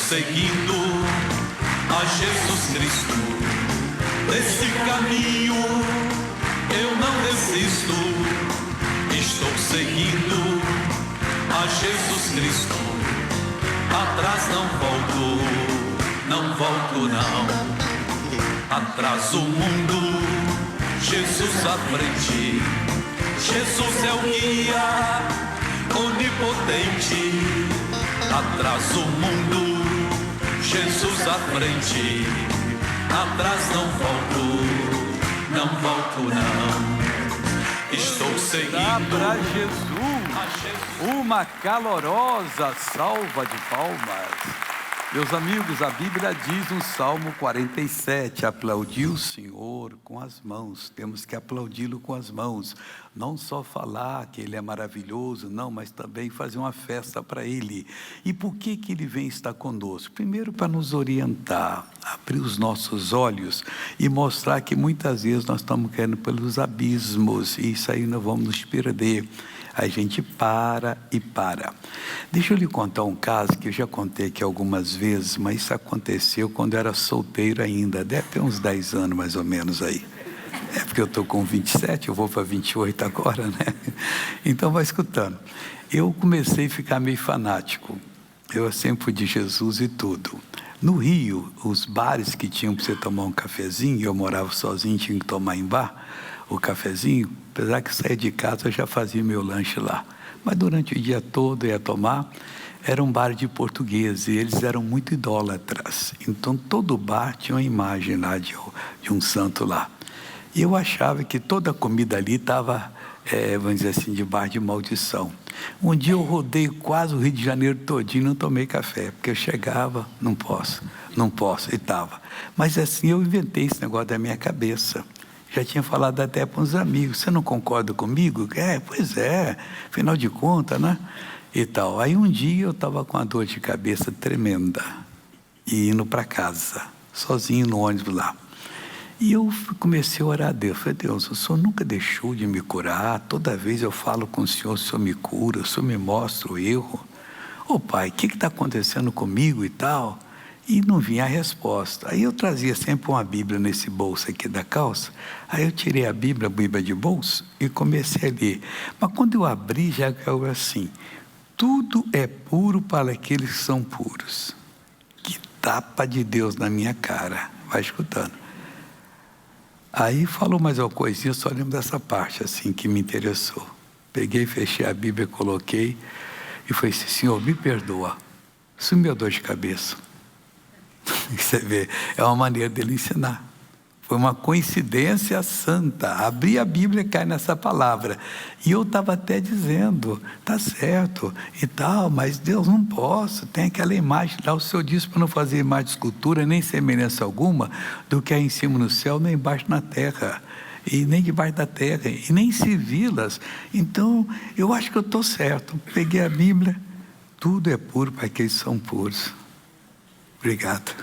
seguindo a Jesus Cristo. Desse caminho eu não desisto. Estou seguindo a Jesus Cristo. Atrás não volto, não volto não. Atrás o mundo, Jesus à frente. Jesus é o guia onipotente. Atrás o mundo, Jesus à frente. Atrás não volto não. Estou seguindo. Dá para Jesus uma calorosa salva de palmas. Meus amigos, a Bíblia diz no Salmo 47, aplaudir o Senhor com as mãos. Temos que aplaudi-lo com as mãos. Não só falar que Ele é maravilhoso, não, mas também fazer uma festa para Ele. E por que Ele vem estar conosco? Primeiro, para nos orientar, abrir os nossos olhos e mostrar que muitas vezes nós estamos caindo pelos abismos e isso aí nós vamos nos perder. A gente para e para. Deixa eu lhe contar um caso que eu já contei aqui algumas vezes, mas isso aconteceu quando eu era solteiro ainda, deve ter uns 10 anos mais ou menos aí. É porque eu estou com 27, eu vou para 28 agora, né? Então vai escutando. Eu comecei a ficar meio fanático. Eu sempre fui de Jesus e tudo. No Rio, os bares que tinham para você tomar um cafezinho, eu morava sozinho, tinha que tomar em bar, o cafezinho, apesar que saía de casa eu já fazia meu lanche lá, mas durante o dia todo eu ia tomar. Era um bar de portugueses e eles eram muito idólatras, então todo bar tinha uma imagem lá de um santo lá, e eu achava que toda a comida ali estava, vamos dizer assim, de bar de maldição. Um dia eu rodei quase o Rio de Janeiro todinho, não tomei café, porque eu chegava, não posso, e estava, mas assim eu inventei esse negócio da minha cabeça. Já tinha falado até para uns amigos, você não concorda comigo? Pois é, afinal de contas, né? E tal. Aí um dia eu estava com uma dor de cabeça tremenda, e indo para casa, sozinho no ônibus lá. E eu comecei a orar a Deus. Falei, Deus, o Senhor nunca deixou de me curar, toda vez eu falo com o Senhor me cura, o Senhor me mostra o erro. Ô Pai, o que está acontecendo comigo e tal? E não vinha a resposta. Aí eu trazia sempre uma Bíblia nesse bolso aqui da calça. Aí eu tirei a Bíblia de bolso e comecei a ler. Mas quando eu abri, já caiu assim: tudo é puro para aqueles que são puros. Que tapa de Deus na minha cara. Vai escutando. Aí falou mais uma coisinha, só lembro dessa parte assim que me interessou. Peguei, fechei a Bíblia, coloquei e falei assim: Senhor, me perdoa. Sumiu a dor de cabeça. Você vê, é uma maneira dele ensinar. Foi uma coincidência santa. Abri a Bíblia e cai nessa palavra. E eu estava até dizendo, tá certo e tal, mas Deus, não posso. Tem aquela imagem lá, o Senhor disse para não fazer imagem de escultura, nem semelhança alguma do que há em cima no céu, nem embaixo na terra. E nem debaixo da terra, e nem servi-las. Então, eu acho que eu estou certo. Peguei a Bíblia, tudo é puro para aqueles que são puros. Obrigado.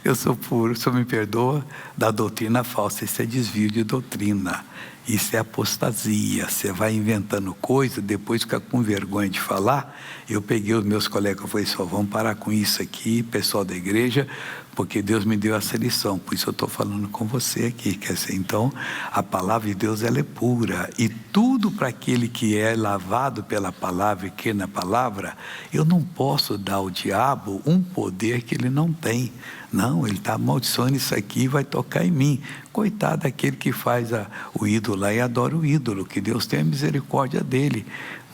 Eu sou puro, o Senhor me perdoa da doutrina falsa. Isso é desvio de doutrina. Isso é apostasia. Você vai inventando coisa, depois fica com vergonha de falar. Eu peguei os meus colegas e falei: só vamos parar com isso aqui, pessoal da igreja, porque Deus me deu essa lição. Por isso eu estou falando com você aqui. Quer dizer, então, a palavra de Deus, ela é pura. E tudo para aquele que é lavado pela palavra e crê na palavra, eu não posso dar ao diabo um poder que ele não tem. Não, ele está amaldiçoando isso aqui e vai tocar em mim. Coitado daquele que faz o ídolo lá e adora o ídolo, que Deus tenha misericórdia dele.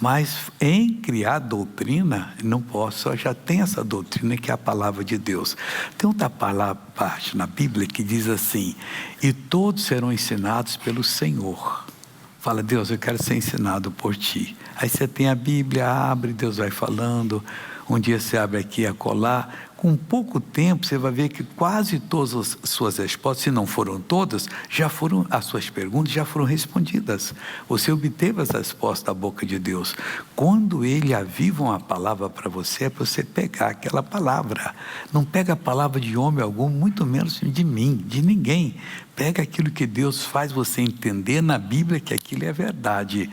Mas em criar doutrina, não posso, eu já tenho essa doutrina que é a palavra de Deus. Tem outra parte na Bíblia que diz assim: e todos serão ensinados pelo Senhor. Fala, Deus, eu quero ser ensinado por ti. Aí você tem a Bíblia, abre, Deus vai falando. Um dia você abre aqui, acolá. Com pouco tempo você vai ver que quase todas as suas respostas, se não foram todas, as suas perguntas já foram respondidas. Você obteve as respostas da boca de Deus. Quando Ele aviva uma palavra para você, é para você pegar aquela palavra. Não pega a palavra de homem algum, muito menos de mim, de ninguém. Pega aquilo que Deus faz você entender na Bíblia que aquilo é verdade.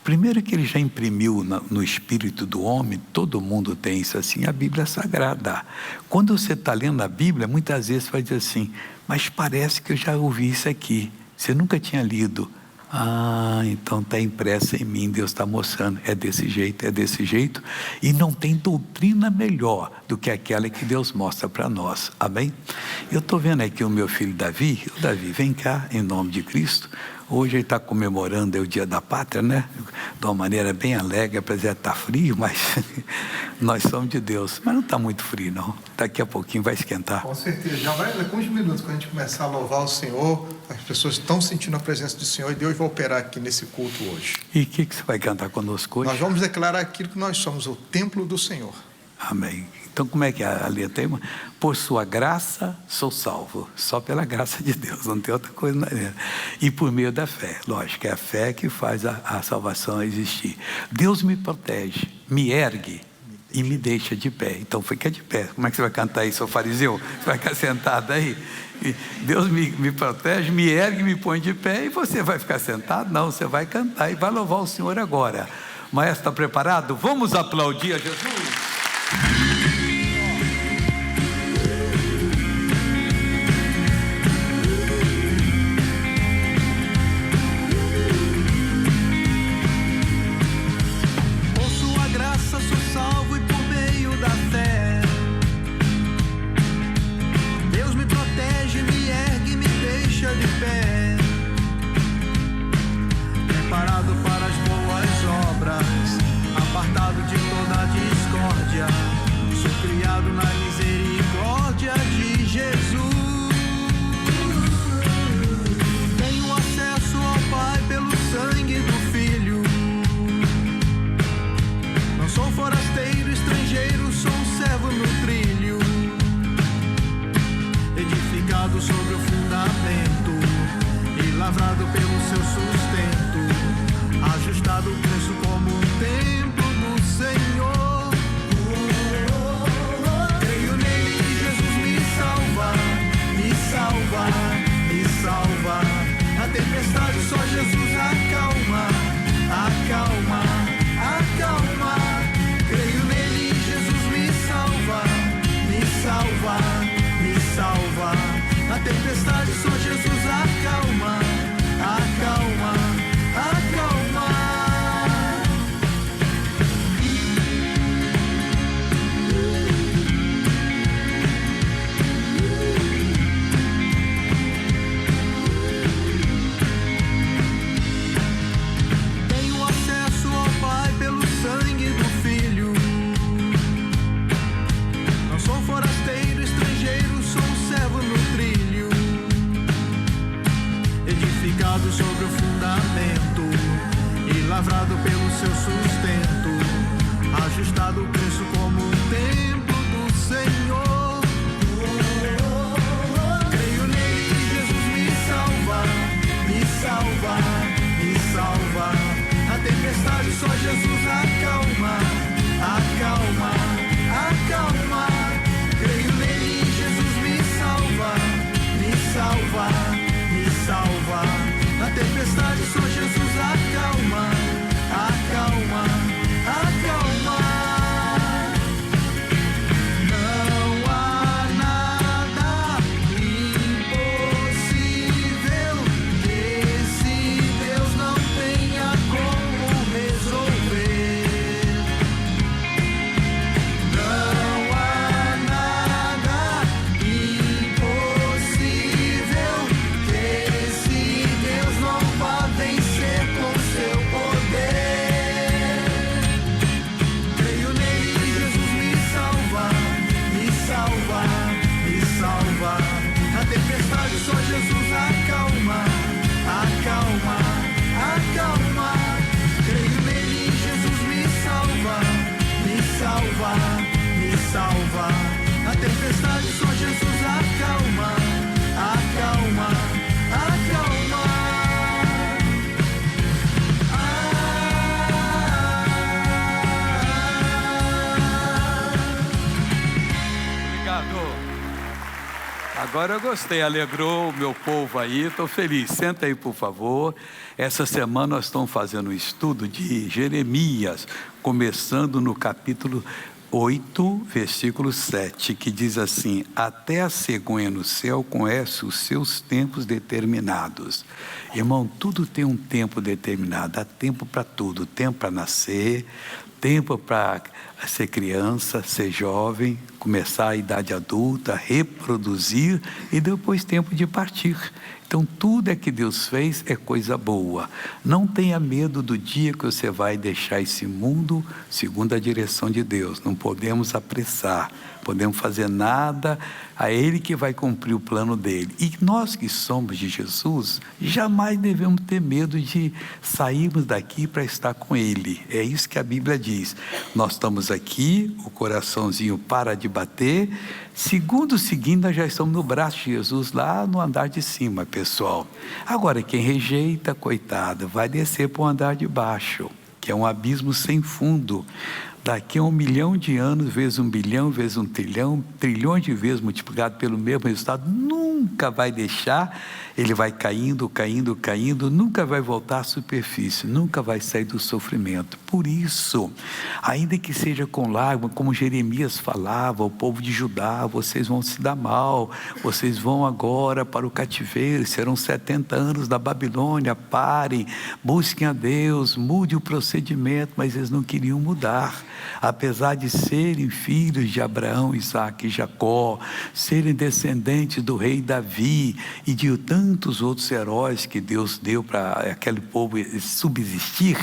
Primeiro que Ele já imprimiu no espírito do homem, todo mundo tem isso assim, a Bíblia é sagrada. Quando você está lendo a Bíblia, muitas vezes você vai dizer assim, mas parece que eu já ouvi isso aqui. Você nunca tinha lido. Ah, então está impressa em mim, Deus está mostrando, é desse jeito, e não tem doutrina melhor do que aquela que Deus mostra para nós, amém? Eu estou vendo aqui o meu filho Davi, vem cá, em nome de Cristo. Hoje ele está comemorando o Dia da Pátria, né? De uma maneira bem alegre, apesar de estar frio, mas nós somos de Deus. Mas não está muito frio, não. Daqui a pouquinho vai esquentar. Com certeza. Já vai daqui uns minutos, quando a gente começar a louvar o Senhor, as pessoas estão sentindo a presença do Senhor e Deus vai operar aqui nesse culto hoje. E o que você vai cantar conosco hoje? Nós vamos declarar aquilo que nós somos, o templo do Senhor. Amém. Então como é que a letra tem? Por sua graça sou salvo, só pela graça de Deus, não tem outra coisa na letra. E por meio da fé, lógico, é a fé que faz a salvação existir. Deus me protege, me ergue e me deixa de pé. Então fica de pé. Como é que você vai cantar isso, seu fariseu? Você vai ficar sentado aí? Deus me protege, me ergue, me põe de pé, e você vai ficar sentado? Não, você vai cantar e vai louvar o Senhor agora. Maestro, está preparado? Vamos aplaudir a Jesus? Sobre o fundamento e lavrado pelo seu sustento, ajustado o preço como um templo do Senhor. Creio nele que Jesus me salva, me salva, me salva. A tempestade só Jesus acalma, acalma, acalma. Creio nele que Jesus me salva, me salva, me salva. A tempestade só Jesus acalma, acalma, acalma. Tenho acesso ao Pai pelo sangue do Filho. Não sou forasteiro, estrangeiro, sou um servo no trilho. Edificado sobre o fundamento e lavrado pelo seu sustento, ajustado o preço como um templo do Senhor. Creio nele que Jesus me salva, me salva, me salva. A tempestade só Jesus acalma, acalma, acalma. Creio nele que Jesus me salva, me salva, me salva. A tempestade só Jesus acalma, acalma, acalma. Não agora eu gostei, alegrou o meu povo aí, estou feliz. Senta aí, por favor. Essa semana nós estamos fazendo um estudo de Jeremias, começando no capítulo 8, versículo 7, que diz assim: até a cegonha no céu conhece os seus tempos determinados. Irmão, tudo tem um tempo determinado, há tempo para tudo, tempo para nascer, tempo para ser criança, ser jovem, começar a idade adulta, reproduzir e depois tempo de partir. Então tudo é que Deus fez é coisa boa. Não tenha medo do dia que você vai deixar esse mundo segundo a direção de Deus. Não podemos apressar, podemos fazer nada, a Ele que vai cumprir o plano dele. E nós que somos de Jesus, jamais devemos ter medo de sairmos daqui para estar com Ele. É isso que a Bíblia diz. Nós estamos aqui, o coraçãozinho para de bater, segundo nós já estamos no braço de Jesus, lá no andar de cima, pessoal. Agora, quem rejeita, coitado, vai descer para o andar de baixo, que é um abismo sem fundo. Daqui a 1 milhão de anos, vezes 1 bilhão, vezes 1 trilhão, trilhões de vezes multiplicado pelo mesmo resultado, nunca vai deixar, ele vai caindo, caindo, caindo, nunca vai voltar à superfície, nunca vai sair do sofrimento. Por isso, ainda que seja com lágrimas, como Jeremias falava, o povo de Judá, vocês vão se dar mal, vocês vão agora para o cativeiro, serão 70 anos da Babilônia, parem, busquem a Deus, mude o procedimento, mas eles não queriam mudar. Apesar de serem filhos de Abraão, Isaac e Jacó, serem descendentes do rei Davi e de tantos outros heróis que Deus deu para aquele povo subsistir,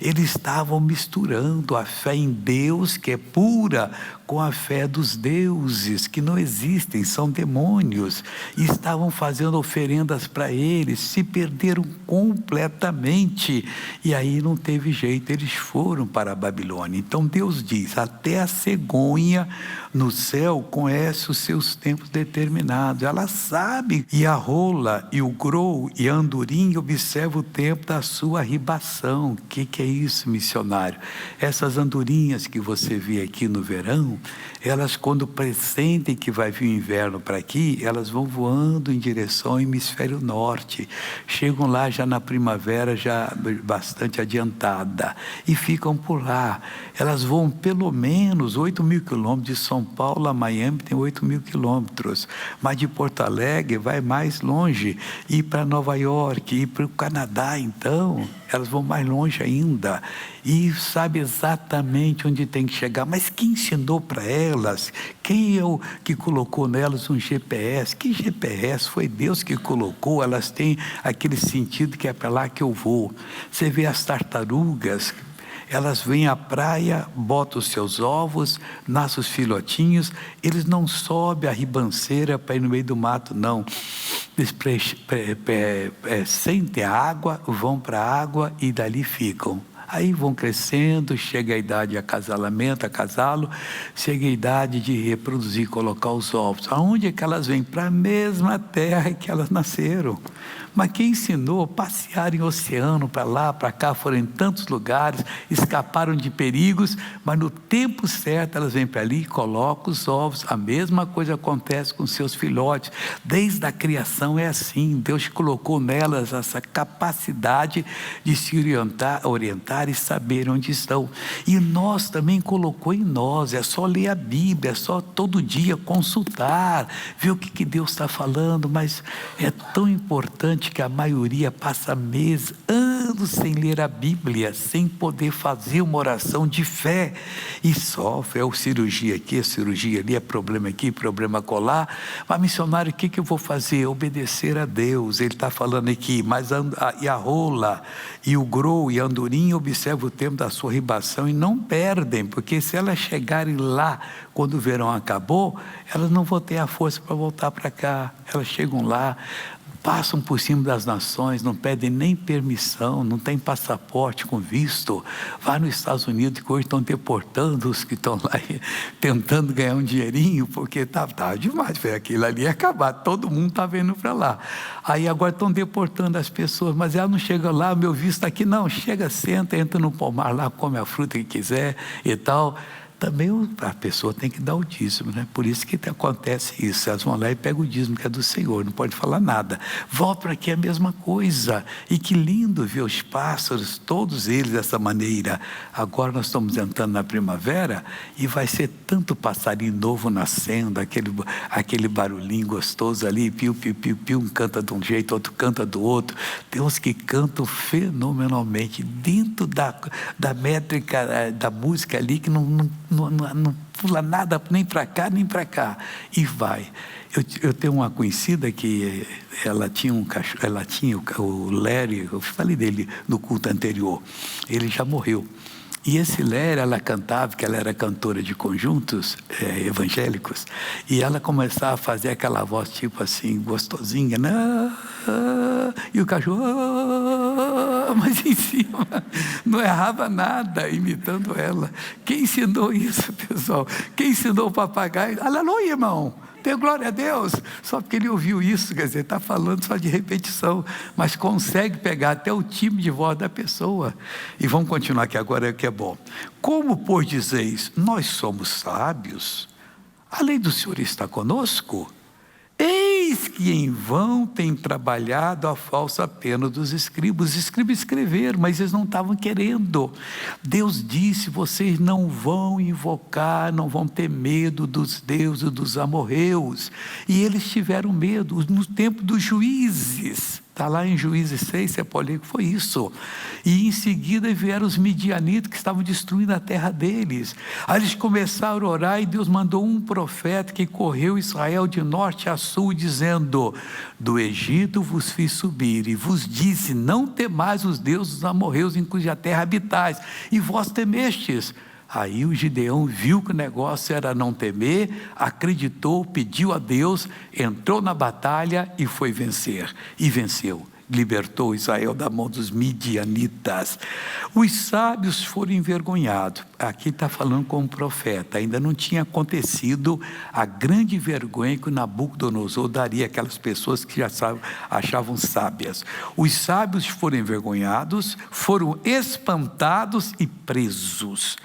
eles estavam misturando a fé em Deus, que é pura, com a fé dos deuses, que não existem, são demônios, e estavam fazendo oferendas para eles, se perderam completamente, e aí não teve jeito, eles foram para a Babilônia. Então Deus diz, até a cegonha no céu conhece os seus tempos determinados, ela sabe, e a rola, e o grou, e a andorinha observa o tempo da sua ribação. O que é isso, missionário? Essas andorinhas que você vê aqui no verão, elas quando pressentem que vai vir o inverno para aqui, elas vão voando em direção ao hemisfério norte, chegam lá já na primavera, já bastante adiantada, e ficam por lá. Elas voam pelo menos 8.000 quilômetros, de São Paulo a Miami tem 8.000 quilômetros, mas de Porto Alegre vai mais longe, ir para Nova York, ir para o Canadá, então elas vão mais longe ainda, e sabe exatamente onde tem que chegar. Mas quem ensinou para elas? Quem é o que colocou nelas um GPS? Que GPS? Foi Deus que colocou. Elas têm aquele sentido que é para lá que eu vou. Você vê as tartarugas, elas vêm à praia, botam os seus ovos, nascem os filhotinhos, eles não sobem a ribanceira para ir no meio do mato, não. Eles sentem a água, vão para a água e dali ficam. Aí vão crescendo, chega a idade de acasalamento, acasalo, chega a idade de reproduzir, colocar os ovos. Aonde é que elas vêm? Para a mesma terra que elas nasceram. Mas quem ensinou? Passear em oceano, para lá, para cá, foram em tantos lugares, escaparam de perigos, mas no tempo certo elas vêm para ali e colocam os ovos. A mesma coisa acontece com seus filhotes. Desde a criação é assim, Deus colocou nelas essa capacidade de se orientar e saber onde estão. E nós também colocou em nós, é só ler a Bíblia, é só todo dia consultar, ver o que Deus está falando, mas é tão importante que a maioria passa meses, anos sem ler a Bíblia, sem poder fazer uma oração de fé, e sofre, é cirurgia aqui, é cirurgia ali, é problema aqui, problema acolá. Mas missionário, o que eu vou fazer? Obedecer a Deus. Ele está falando aqui, mas e a rola, e o grou, e a andorinha observa o tempo da sua ribação e não perdem, porque se elas chegarem lá, quando o verão acabou, elas não vão ter a força para voltar para cá. Elas chegam lá, passam por cima das nações, não pedem nem permissão, não tem passaporte com visto. Vai nos Estados Unidos, que hoje estão deportando os que estão lá tentando ganhar um dinheirinho, porque tá demais, aquilo ali ia acabar, todo mundo está vendo para lá. Aí agora estão deportando as pessoas, mas ela não chega lá, meu visto aqui não, chega, senta, entra no pomar lá, come a fruta que quiser e tal. também a pessoa tem que dar o dízimo, né? Por isso que acontece isso. Elas vão lá e pegam o dízimo que é do Senhor, não pode falar nada. Volta para aqui é a mesma coisa. E que lindo ver os pássaros, todos eles dessa maneira. Agora nós estamos entrando na primavera e vai ser tanto passarinho novo nascendo, aquele barulhinho gostoso ali, piu, piu, piu, piu, um canta de um jeito, outro canta do outro. Tem uns que cantam fenomenalmente, dentro da métrica da música ali, que não pula nada nem para cá nem para cá, e vai. Eu tenho uma conhecida que ela tinha um cachorro, ela tinha o Lério, eu falei dele no culto anterior, ele já morreu. E esse Lério, ela cantava, que ela era cantora de conjuntos evangélicos, e ela começava a fazer aquela voz tipo assim, gostosinha, né? E o cachorro, mas em cima, não errava nada, imitando ela. Quem ensinou isso, pessoal? Quem ensinou o papagaio? Aleluia, irmão! Dê glória a Deus, só porque ele ouviu isso, quer dizer, está falando só de repetição, mas consegue pegar até o timbre de voz da pessoa. E vamos continuar aqui agora, que é bom. Como, pois, dizeis, nós somos sábios, a lei do Senhor está conosco? Eis que em vão tem trabalhado a falsa pena dos escribas. Os escribas escreveram, mas eles não estavam querendo. Deus disse, vocês não vão invocar, não vão ter medo dos deuses dos amorreus. E eles tiveram medo no tempo dos juízes. Está lá em Juízes 6, você pode ler que foi isso. E em seguida vieram os midianitas que estavam destruindo a terra deles. Aí eles começaram a orar e Deus mandou um profeta que correu Israel de norte a sul, dizendo, do Egito vos fiz subir e vos disse, não temais os deuses dos amorreus em cuja terra habitais, e vós temestes. Aí o Gideão viu que o negócio era não temer, acreditou, pediu a Deus, entrou na batalha e foi vencer. E venceu, libertou Israel da mão dos midianitas. Os sábios foram envergonhados. Aqui está falando como profeta, ainda não tinha acontecido a grande vergonha que o Nabucodonosor daria àquelas pessoas que já achavam sábias. Os sábios foram envergonhados, foram espantados e presos.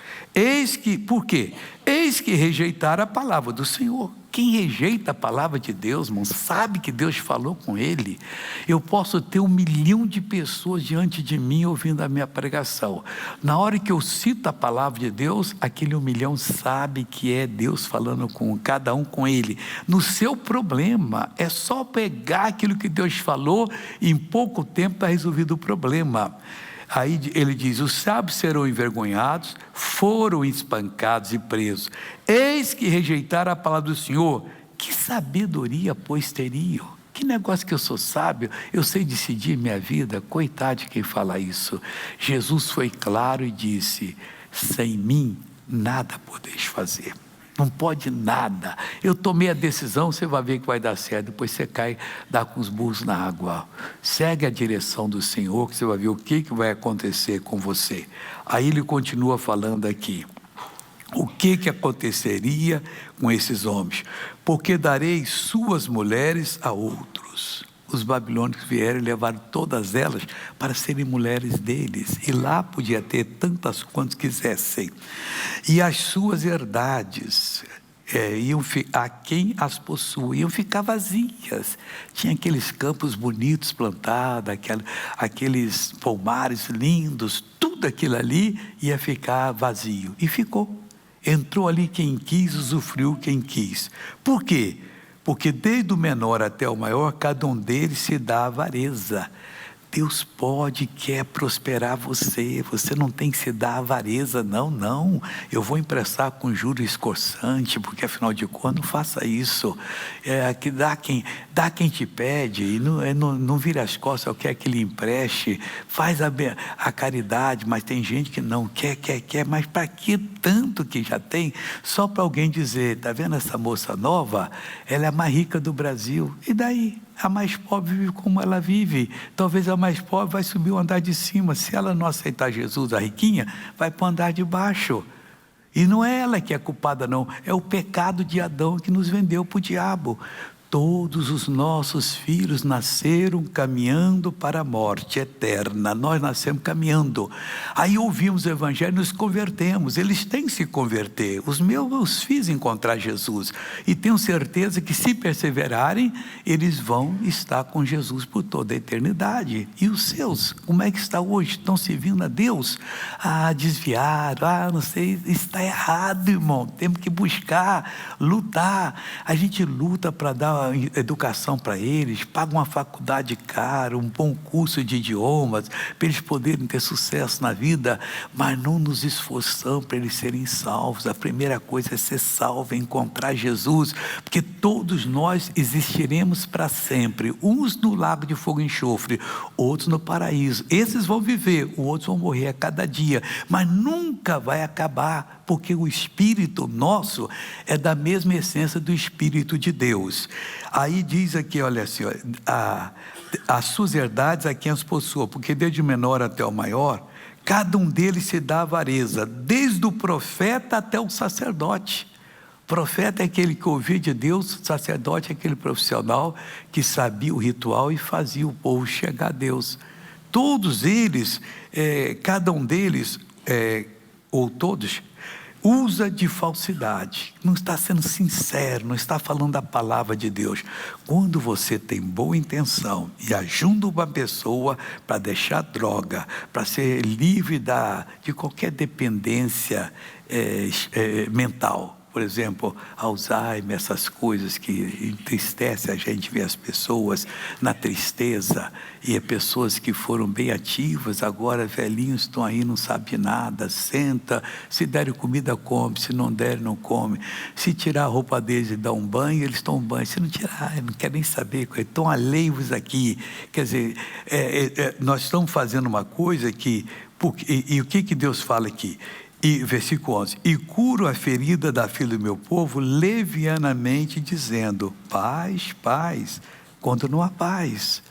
Por quê? Eis que rejeitaram a palavra do Senhor. Quem rejeita a palavra de Deus, irmão, sabe que Deus falou com ele. Eu posso ter 1 milhão de pessoas diante de mim ouvindo a minha pregação. Na hora que eu cito a palavra de Deus, aquele 1 milhão sabe que é Deus falando com cada um com ele. No seu problema, é só pegar aquilo que Deus falou e em pouco tempo está resolvido o problema. Aí ele diz, os sábios serão envergonhados, foram espancados e presos. Eis que rejeitaram a palavra do Senhor. Que sabedoria, pois, teriam? Que negócio que eu sou sábio, eu sei decidir minha vida. Coitado de quem fala isso. Jesus foi claro e disse, sem mim nada podeis fazer. Não pode nada. Eu tomei a decisão, você vai ver que vai dar certo. Depois você cai, dá com os burros na água. Segue a direção do Senhor, que você vai ver o que vai acontecer com você. Aí ele continua falando aqui. O que aconteceria com esses homens? Porque darei suas mulheres a outros. Os babilônicos vieram e levaram todas elas para serem mulheres deles. E lá podia ter tantas quantas quisessem. E as suas herdades, a quem as possui, iam ficar vazias. Tinha aqueles campos bonitos plantados, aqueles pomares lindos, tudo aquilo ali ia ficar vazio. E ficou. Entrou ali quem quis, usufruiu quem quis. Por quê? Porque desde o menor até o maior, cada um deles se dá avareza. Deus quer prosperar você. Você não tem que se dar avareza, não. Eu vou emprestar com juros escorçante, porque afinal de contas, não faça isso. Que dá quem te pede, e não vira as costas ao que é que lhe empreste. Faz a caridade, mas tem gente que não quer, mas para que tanto que já tem? Só para alguém dizer, está vendo essa moça nova? Ela é a mais rica do Brasil. E daí? A mais pobre vive como ela vive. Talvez a mais pobre vai subir o andar de cima. Se ela não aceitar Jesus, a riquinha, vai para o andar de baixo. E não é ela que é culpada, não. É o pecado de Adão que nos vendeu para o diabo. Todos os nossos filhos nasceram caminhando para a morte eterna. Nós nascemos caminhando. Aí ouvimos o Evangelho e nos convertemos. Eles têm que se converter. Os meus fiz encontrar Jesus. E tenho certeza que, se perseverarem, eles vão estar com Jesus por toda a eternidade. E os seus, como é que está hoje? Estão servindo a Deus? Desviaram, não sei, está errado, irmão. Temos que buscar, lutar. A gente luta para dar educação para eles, paga uma faculdade cara, um bom curso de idiomas, para eles poderem ter sucesso na vida, mas não nos esforçamos para eles serem salvos. A primeira coisa é ser salvo, é encontrar Jesus, porque todos nós existiremos para sempre, uns no lago de fogo e enxofre, outros no paraíso. Esses vão viver, os outros vão morrer a cada dia, mas nunca vai acabar, porque o Espírito nosso é da mesma essência do Espírito de Deus. Aí diz aqui, olha assim, as suas herdades a quem as possua, porque desde o menor até o maior, cada um deles se dá avareza, desde o profeta até o sacerdote. Profeta é aquele que ouvia de Deus, sacerdote é aquele profissional que sabia o ritual e fazia o povo chegar a Deus. Todos eles, cada um deles, ou todos, usa de falsidade, não está sendo sincero, não está falando a palavra de Deus. Quando você tem boa intenção e ajuda uma pessoa para deixar droga, para ser livre de qualquer dependência mental, por exemplo, Alzheimer, essas coisas que entristecem a gente ver as pessoas na tristeza, e pessoas que foram bem ativas, agora velhinhos estão aí, não sabem nada, senta, se derem comida come, se não derem não come, se tirar a roupa deles e dar um banho, eles tomam banho, se não tirar, não quer nem saber, estão alheios aqui. Quer dizer, nós estamos fazendo uma coisa que, e o que Deus fala aqui? E versículo 11, e curo a ferida da filha do meu povo levianamente, dizendo, paz, paz, quando não há paz.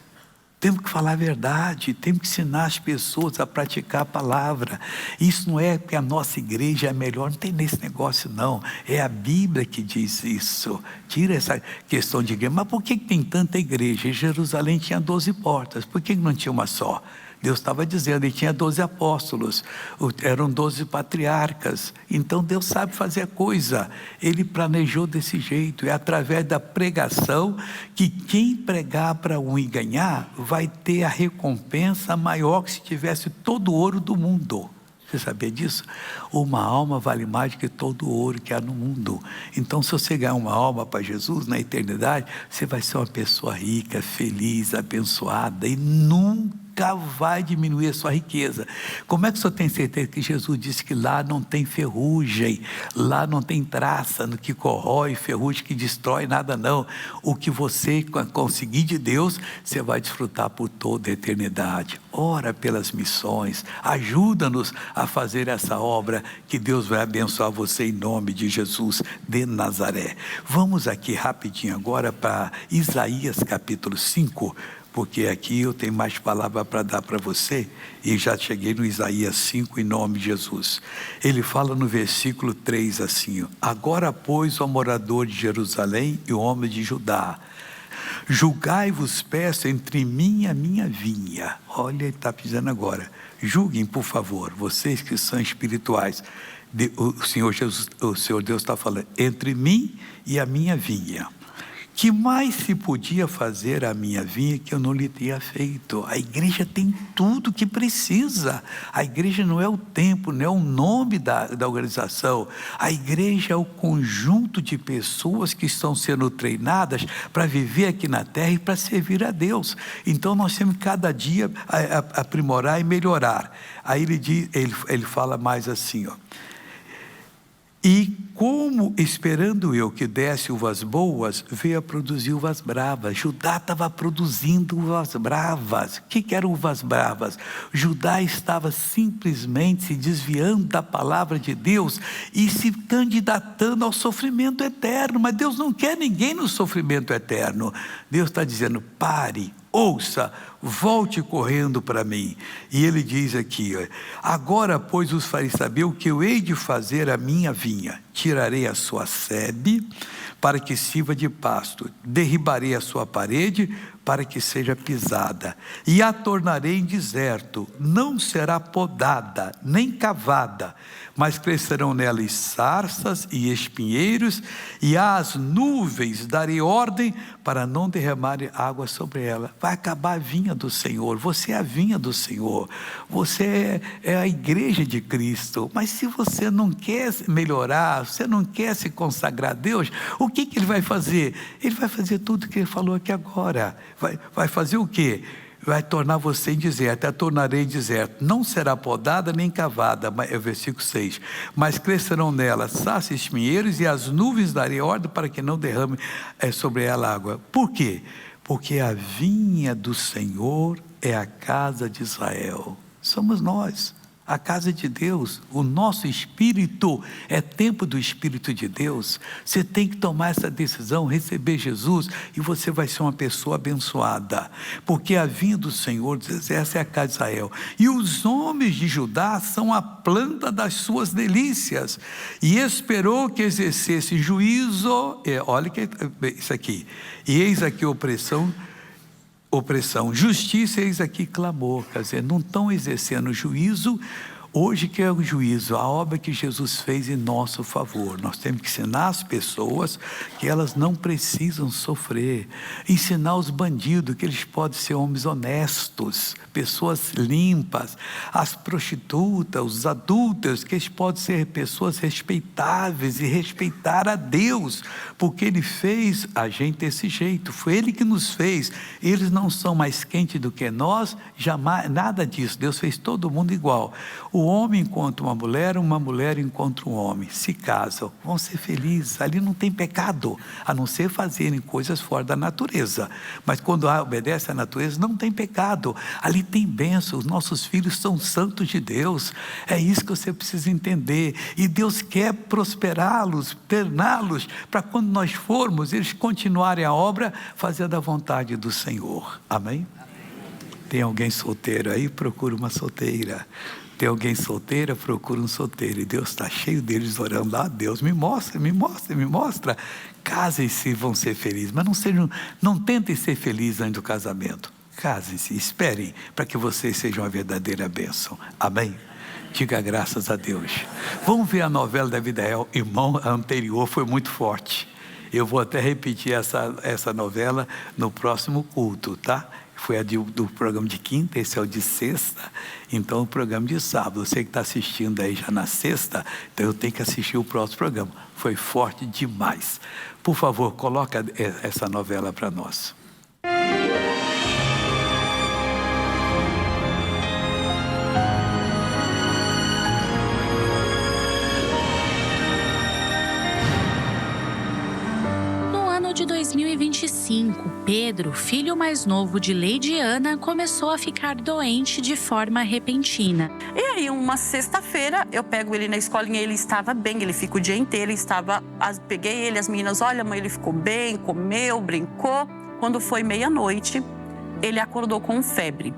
Temos que falar a verdade, temos que ensinar as pessoas a praticar a palavra. Isso não é porque a nossa igreja é melhor, não tem nesse negócio não, é a Bíblia que diz isso. Tira essa questão de igreja. Mas por que tem tanta igreja? Em Jerusalém tinha 12 portas, por que não tinha uma só? Deus estava dizendo, ele tinha 12 apóstolos, eram 12 patriarcas, então Deus sabe fazer a coisa, ele planejou desse jeito, é através da pregação que quem pregar para um e ganhar, vai ter a recompensa maior que se tivesse todo o ouro do mundo. Você sabia disso? Uma alma vale mais do que todo o ouro que há no mundo. Então, se você ganhar uma alma para Jesus na eternidade, você vai ser uma pessoa rica, feliz, abençoada e nunca vai diminuir a sua riqueza. Como é que o senhor tem certeza que Jesus disse que lá não tem ferrugem, lá não tem traça no que corrói, ferrugem que destrói, nada não. O que você conseguir de Deus, você vai desfrutar por toda a eternidade. Ora pelas missões, ajuda-nos a fazer essa obra, que Deus vai abençoar você em nome de Jesus de Nazaré. Vamos aqui rapidinho agora para Isaías capítulo 5, porque aqui eu tenho mais palavra para dar para você, e já cheguei no Isaías 5 em nome de Jesus. Ele fala no versículo 3 assim, agora pois, ó morador de Jerusalém e o homem de Judá, julgai-vos, peço, entre mim e a minha vinha. Olha, ele está dizendo agora, julguem por favor, vocês que são espirituais. O Senhor Jesus, o Senhor Deus está falando, entre mim e a minha vinha. Que mais se podia fazer a minha vinha que eu não lhe tenha feito? A igreja tem tudo que precisa. A igreja não é o templo, não é o nome da organização. A igreja é o conjunto de pessoas que estão sendo treinadas para viver aqui na terra e para servir a Deus. Então nós temos que cada dia aprimorar e melhorar. Aí ele fala mais assim, ó. E como esperando eu que desse uvas boas, veio a produzir uvas bravas. Judá estava produzindo uvas bravas. O que eram uvas bravas? Judá estava simplesmente se desviando da palavra de Deus e se candidatando ao sofrimento eterno. Mas Deus não quer ninguém no sofrimento eterno. Deus está dizendo, pare, ouça, volte correndo para mim. E ele diz aqui, agora pois os farei saber o que eu hei de fazer à minha vinha. Tirarei a sua sebe, para que sirva de pasto. Derribarei a sua parede, para que seja pisada, e a tornarei em deserto. Não será podada, nem cavada, mas crescerão nelas sarças e espinheiros, e às nuvens darei ordem para não derramarem água sobre ela. Vai acabar a vinha do Senhor. Você é a vinha do Senhor. Você é a igreja de Cristo. Mas se você não quer melhorar, você não quer se consagrar a Deus, o que Ele vai fazer? Ele vai fazer tudo o que Ele falou aqui agora. Vai fazer o quê? Vai tornar você em deserto. A tornarei em deserto. Não será podada nem cavada. É o versículo 6. Mas crescerão nela sarças e espinheiros, e as nuvens darei ordem para que não derrame sobre ela água. Por quê? Porque a vinha do Senhor é a casa de Israel. Somos nós. A casa de Deus, o nosso espírito é templo do Espírito de Deus. Você tem que tomar essa decisão, receber Jesus, e você vai ser uma pessoa abençoada, porque a vinha do Senhor, essa é a casa de Israel, e os homens de Judá são a planta das suas delícias, e esperou que exercesse juízo, olha que isso aqui, e eis aqui opressão, justiça, eis aqui clamor. Quer dizer, não estão exercendo juízo. Hoje que é o juízo, a obra que Jesus fez em nosso favor. Nós temos que ensinar as pessoas que elas não precisam sofrer. Ensinar os bandidos que eles podem ser homens honestos, pessoas limpas. As prostitutas, os adúlteros, que eles podem ser pessoas respeitáveis e respeitar a Deus, porque Ele fez a gente desse jeito. Foi Ele que nos fez. Eles não são mais quentes do que nós, jamais, nada disso. Deus fez todo mundo igual. O homem encontra uma mulher encontra um homem, se casam, vão ser felizes, ali não tem pecado, a não ser fazerem coisas fora da natureza, mas quando obedece à natureza, não tem pecado, ali tem bênção, os nossos filhos são santos de Deus, é isso que você precisa entender, e Deus quer prosperá-los, torná-los, para quando nós formos, eles continuarem a obra, fazendo a vontade do Senhor, amém? Tem alguém solteiro aí? Procura uma solteira. Tem alguém solteira? Procura um solteiro. E Deus está cheio deles orando lá. Deus, me mostra, me mostra, me mostra. Casem-se e vão ser felizes. Mas não tentem ser felizes antes do casamento. Casem-se, esperem para que vocês sejam uma verdadeira bênção. Amém? Diga graças a Deus. Vamos ver a novela da vida real. Irmão, a anterior foi muito forte. Eu vou até repetir essa novela no próximo culto, tá? Foi a do programa de quinta, esse é o de sexta, então o programa de sábado. Você que está assistindo aí já na sexta, então eu tenho que assistir o próximo programa. Foi forte demais. Por favor, coloca essa novela para nós. De 2025, Pedro, filho mais novo de Leidiana, começou a ficar doente de forma repentina. E aí, uma sexta-feira, eu pego ele na escolinha, ele estava bem, ele fica o dia inteiro, peguei ele, as meninas, olha, mãe, ele ficou bem, comeu, brincou. Quando foi meia-noite, ele acordou com febre.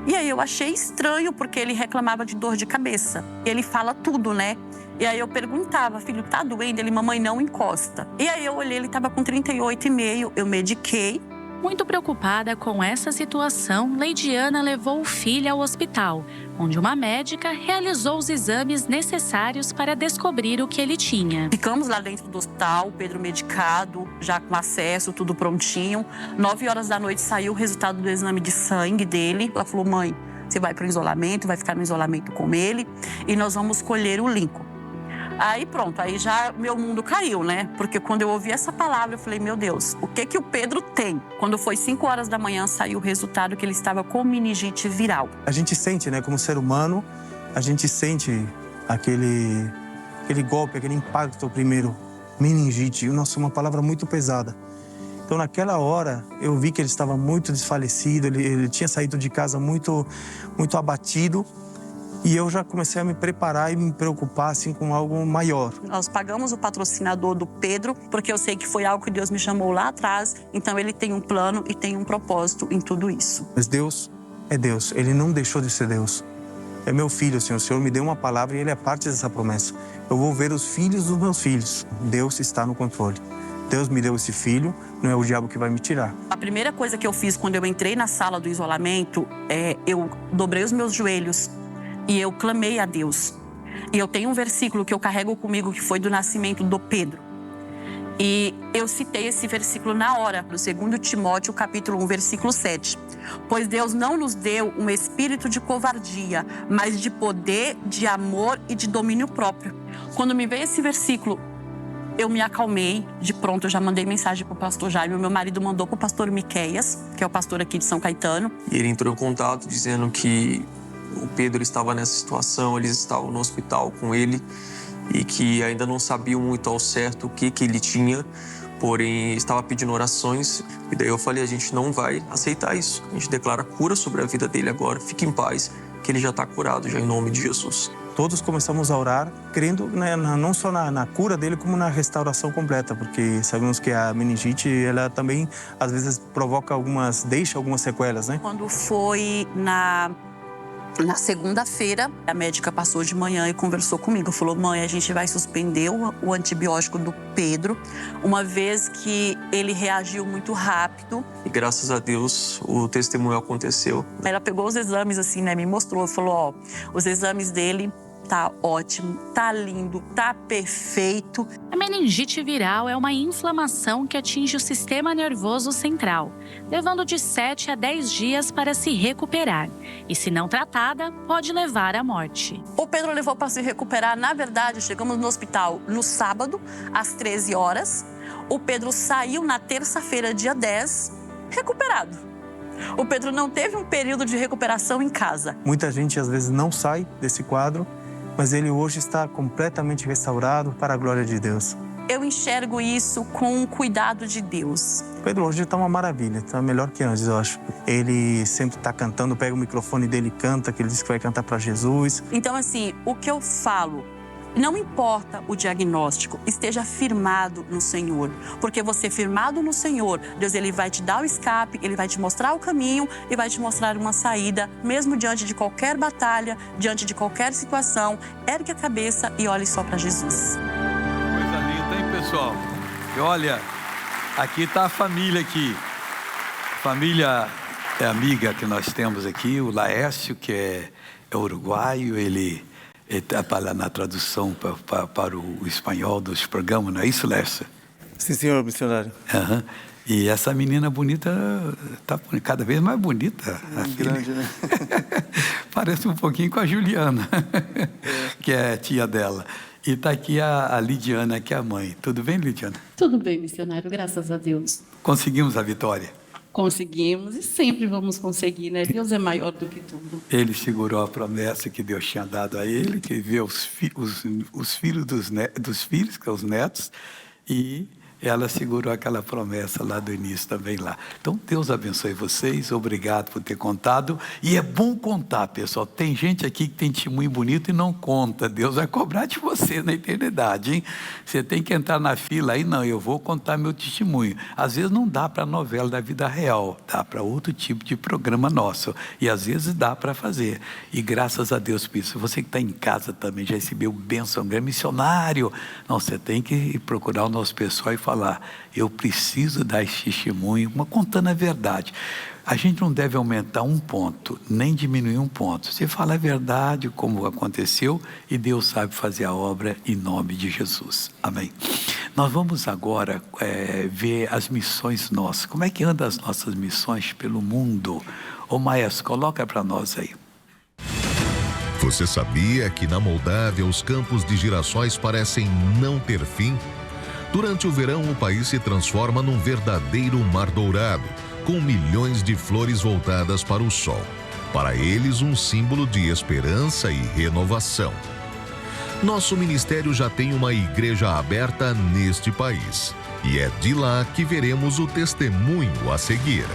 E aí eu achei estranho, porque ele reclamava de dor de cabeça. Ele fala tudo, né? E aí eu perguntava, filho, tá doendo? Ele, mamãe, não encosta. E aí eu olhei, ele estava com 38,5, eu mediquei. Muito preocupada com essa situação, Leidiana levou o filho ao hospital, onde uma médica realizou os exames necessários para descobrir o que ele tinha. Ficamos lá dentro do hospital, Pedro medicado, já com acesso, tudo prontinho. 9 horas da noite saiu o resultado do exame de sangue dele. Ela falou, mãe, você vai para o isolamento, vai ficar no isolamento com ele e nós vamos colher o líquido. Aí pronto, aí já meu mundo caiu, né? Porque quando eu ouvi essa palavra, eu falei, meu Deus, o que o Pedro tem? Quando foi 5 horas da manhã, saiu o resultado que ele estava com meningite viral. A gente sente, né, como ser humano, a gente sente aquele golpe, aquele impacto primeiro, meningite. Nossa, uma palavra muito pesada. Então, naquela hora, eu vi que ele estava muito desfalecido, ele tinha saído de casa muito abatido. E eu já comecei a me preparar e me preocupar assim, com algo maior. Nós pagamos o patrocinador do Pedro, porque eu sei que foi algo que Deus me chamou lá atrás. Então ele tem um plano e tem um propósito em tudo isso. Mas Deus é Deus, Ele não deixou de ser Deus. É meu filho, Senhor. O Senhor me deu uma palavra e Ele é parte dessa promessa. Eu vou ver os filhos dos meus filhos. Deus está no controle. Deus me deu esse filho, não é o diabo que vai me tirar. A primeira coisa que eu fiz quando eu entrei na sala do isolamento, eu dobrei os meus joelhos e eu clamei a Deus. E eu tenho um versículo que eu carrego comigo que foi do nascimento do Pedro. E eu citei esse versículo na hora, do 2 Timóteo, capítulo 1, versículo 7. Pois Deus não nos deu um espírito de covardia, mas de poder, de amor e de domínio próprio. Quando me veio esse versículo, eu me acalmei. De pronto, eu já mandei mensagem para o pastor Jaime. O meu marido mandou para o pastor Miqueias, que é o pastor aqui de São Caetano. E ele entrou em contato dizendo que o Pedro estava nessa situação, eles estavam no hospital com ele, e que ainda não sabiam muito ao certo o que ele tinha, porém estava pedindo orações. E daí eu falei, a gente não vai aceitar isso. A gente declara cura sobre a vida dele agora, fique em paz, que ele já está curado, já em nome de Jesus. Todos começamos a orar, crendo, né, não só na cura dele, como na restauração completa, porque sabemos que a meningite, ela também, às vezes, deixa algumas sequelas, né? Quando foi na segunda-feira, a médica passou de manhã e conversou comigo. Falou, mãe, a gente vai suspender o antibiótico do Pedro, uma vez que ele reagiu muito rápido. E graças a Deus, o testemunho aconteceu. Ela pegou os exames assim, né, me mostrou, falou, os exames dele tá ótimo, tá lindo, tá perfeito. A meningite viral é uma inflamação que atinge o sistema nervoso central, levando de 7 a 10 dias para se recuperar. E se não tratada, pode levar à morte. O Pedro levou para se recuperar. Na verdade, chegamos no hospital no sábado, às 13 horas. O Pedro saiu na terça-feira, dia 10, recuperado. O Pedro não teve um período de recuperação em casa. Muita gente, às vezes, não sai desse quadro, mas ele hoje está completamente restaurado para a glória de Deus. Eu enxergo isso com o cuidado de Deus. Pedro hoje está uma maravilha, está melhor que antes, eu acho. Ele sempre está cantando, pega o microfone dele e canta, que ele diz que vai cantar para Jesus. Então, assim, o que eu falo, não importa o diagnóstico, esteja firmado no Senhor. Porque você firmado no Senhor, Deus ele vai te dar o escape, ele vai te mostrar o caminho e vai te mostrar uma saída, mesmo diante de qualquer batalha, diante de qualquer situação. Ergue a cabeça e olhe só para Jesus. Coisa linda, hein, pessoal? E olha, aqui está a família aqui. Família é amiga que nós temos aqui, o Laércio, que é uruguaio, ele trabalha na tradução para o espanhol dos programas, não é isso, Laércio? Sim, senhor missionário. Uhum. E essa menina bonita está cada vez mais bonita. Grande, né? Parece um pouquinho com a Juliana, que é a tia dela. E está aqui a Lidiana, que é a mãe. Tudo bem, Lidiana? Tudo bem, missionário, graças a Deus. Conseguimos a vitória? Conseguimos e sempre vamos conseguir, né? Deus é maior do que tudo. Ele segurou a promessa que Deus tinha dado a ele, que vê os filhos dos filhos, que são os netos, e ela segurou aquela promessa lá do início também lá. Então, Deus abençoe vocês, obrigado por ter contado. E é bom contar, pessoal. Tem gente aqui que tem testemunho bonito e não conta. Deus vai cobrar de você na eternidade, hein? Você tem que entrar na fila aí, não, eu vou contar meu testemunho. Às vezes não dá para a novela da vida real, dá para outro tipo de programa nosso. E às vezes dá para fazer. E graças a Deus por isso. Você que está em casa também já recebeu bênção, grande missionário. Não, você tem que procurar o nosso pessoal e falar, eu preciso dar esse testemunho, mas contando a verdade. A gente não deve aumentar um ponto, nem diminuir um ponto. Você fala a verdade, como aconteceu, e Deus sabe fazer a obra em nome de Jesus. Amém. Nós vamos agora ver as missões nossas. Como é que andam as nossas missões pelo mundo? Ô Maestro, coloca para nós aí. Você sabia que na Moldávia os campos de girassóis parecem não ter fim? Durante o verão, o país se transforma num verdadeiro mar dourado, com milhões de flores voltadas para o sol. Para eles, um símbolo de esperança e renovação. Nosso ministério já tem uma igreja aberta neste país. E é de lá que veremos o testemunho a seguir.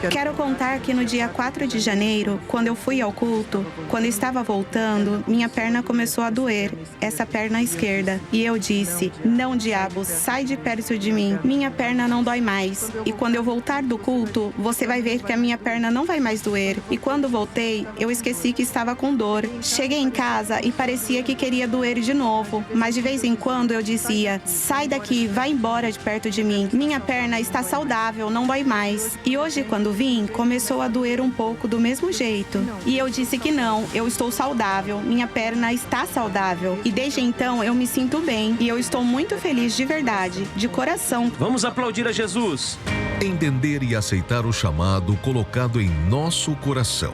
Quero contar que no dia 4 de janeiro, quando eu fui ao culto, quando estava voltando, minha perna começou a doer, essa perna esquerda. E eu disse: não, diabo, sai de perto de mim. Minha perna não dói mais. E quando eu voltar do culto, você vai ver que a minha perna não vai mais doer. E quando voltei, eu esqueci que estava com dor. Cheguei em casa e parecia que queria doer de novo. Mas de vez em quando eu dizia: sai daqui, vai embora de perto de mim. Minha perna está saudável, não dói mais. E hoje, quando vim, começou a doer um pouco do mesmo jeito. E eu disse que não, eu estou saudável, minha perna está saudável. E desde então eu me sinto bem. E eu estou muito feliz de verdade, de coração. Vamos aplaudir a Jesus. Entender e aceitar o chamado colocado em nosso coração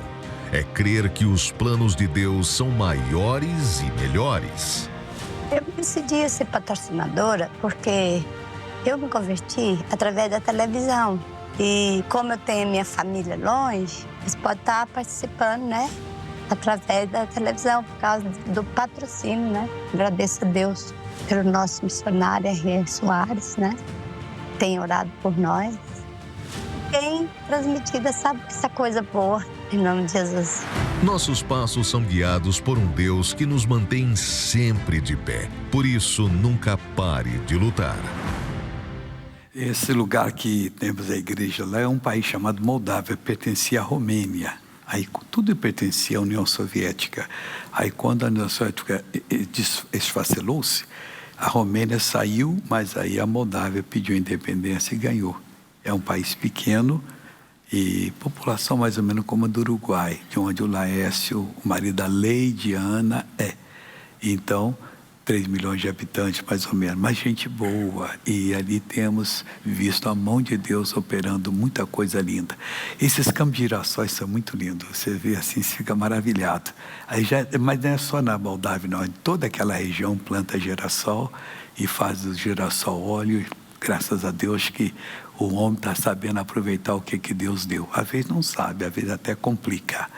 é crer que os planos de Deus são maiores e melhores. Eu decidi ser patrocinadora porque eu me converti através da televisão. E como eu tenho minha família longe, eles podem estar participando, né? Através da televisão, por causa do patrocínio, né? Agradeço a Deus pelo nosso missionário R.R. Soares, né? Tem orado por nós. Tem transmitido essa coisa boa, em nome de Jesus. Nossos passos são guiados por um Deus que nos mantém sempre de pé. Por isso, nunca pare de lutar. Esse lugar que temos a igreja lá é um país chamado Moldávia, pertencia à Romênia. Aí tudo pertencia à União Soviética. Aí quando a União Soviética esfacelou-se, a Romênia saiu, mas aí a Moldávia pediu independência e ganhou. É um país pequeno e população mais ou menos como a do Uruguai, de onde o Laércio, o marido da Leide Ana, é. Então, 3 milhões de habitantes, mais ou menos, mas gente boa. E ali temos visto a mão de Deus operando muita coisa linda. Esses campos de girassóis são muito lindos. Você vê assim, você fica maravilhado. Aí mas não é só na Moldávia, não. Em toda aquela região planta girassol e faz o girassol óleo. Graças a Deus que o homem está sabendo aproveitar o que Deus deu. Às vezes não sabe, às vezes até complica.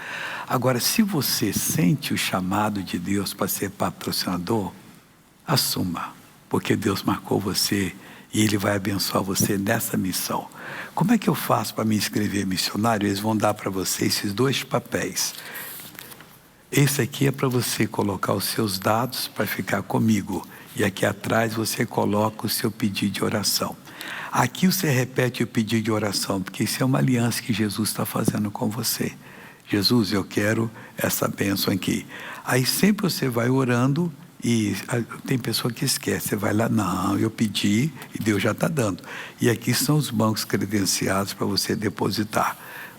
Agora, se você sente o chamado de Deus para ser patrocinador, assuma, porque Deus marcou você e Ele vai abençoar você nessa missão. Como é que eu faço para me inscrever missionário? Eles vão dar para você esses 2 papéis. Esse aqui é para você colocar os seus dados para ficar comigo. E aqui atrás você coloca o seu pedido de oração. Aqui você repete o pedido de oração, porque isso é uma aliança que Jesus está fazendo com você. Jesus, eu quero essa bênção aqui. Aí sempre você vai orando. E tem pessoa que esquece, você vai lá, não, eu pedi e Deus já está dando. E aqui são os bancos credenciados para você depositar.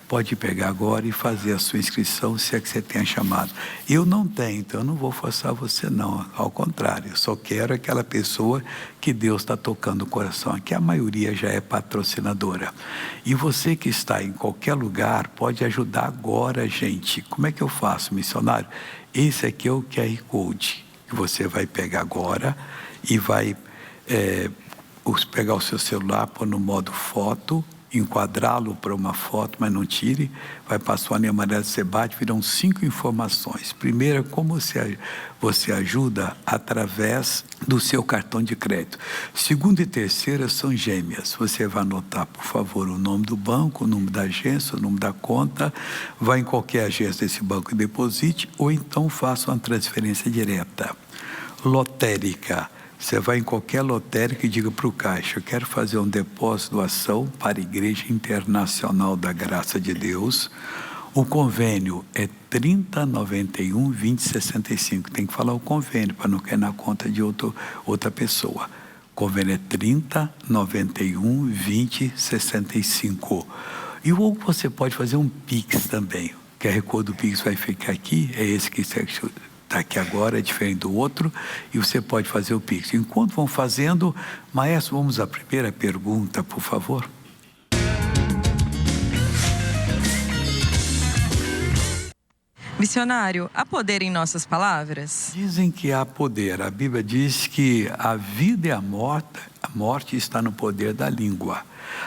Pode pegar agora e fazer a sua inscrição, se é que você tenha chamado. Eu não tenho, então eu não vou forçar você não, ao contrário, eu só quero aquela pessoa que Deus está tocando o coração. Aqui a maioria já é patrocinadora. E você que está em qualquer lugar, pode ajudar agora, gente. Como é que eu faço, missionário? Esse aqui é o QR Code. Que você vai pegar agora e vai pegar o seu celular, pôr no modo foto, enquadrá-lo para uma foto, mas não tire, vai passar a linha amarela, você bate, viram 5 informações. Primeira, como você ajuda através do seu cartão de crédito. Segunda e terceira são gêmeas. Você vai anotar, por favor, o nome do banco, o nome da agência, o nome da conta, vai em qualquer agência desse banco e deposite, ou então faça uma transferência direta. Lotérica. Você vai em qualquer lotérica e diga para o caixa: eu quero fazer um depósito, doação para a Igreja Internacional da Graça de Deus. O convênio é 3091 2065. Tem que falar o convênio para não cair na conta de outra pessoa. O convênio é 3091 2065. E ou você pode fazer um Pix também. O QR Code do Pix vai ficar aqui, é esse que você está aqui agora, é diferente do outro, e você pode fazer o Pix. Enquanto vão fazendo, maestro, vamos à primeira pergunta, por favor. Missionário, há poder em nossas palavras? Dizem que há poder. A Bíblia diz que a vida e a morte está no poder da língua.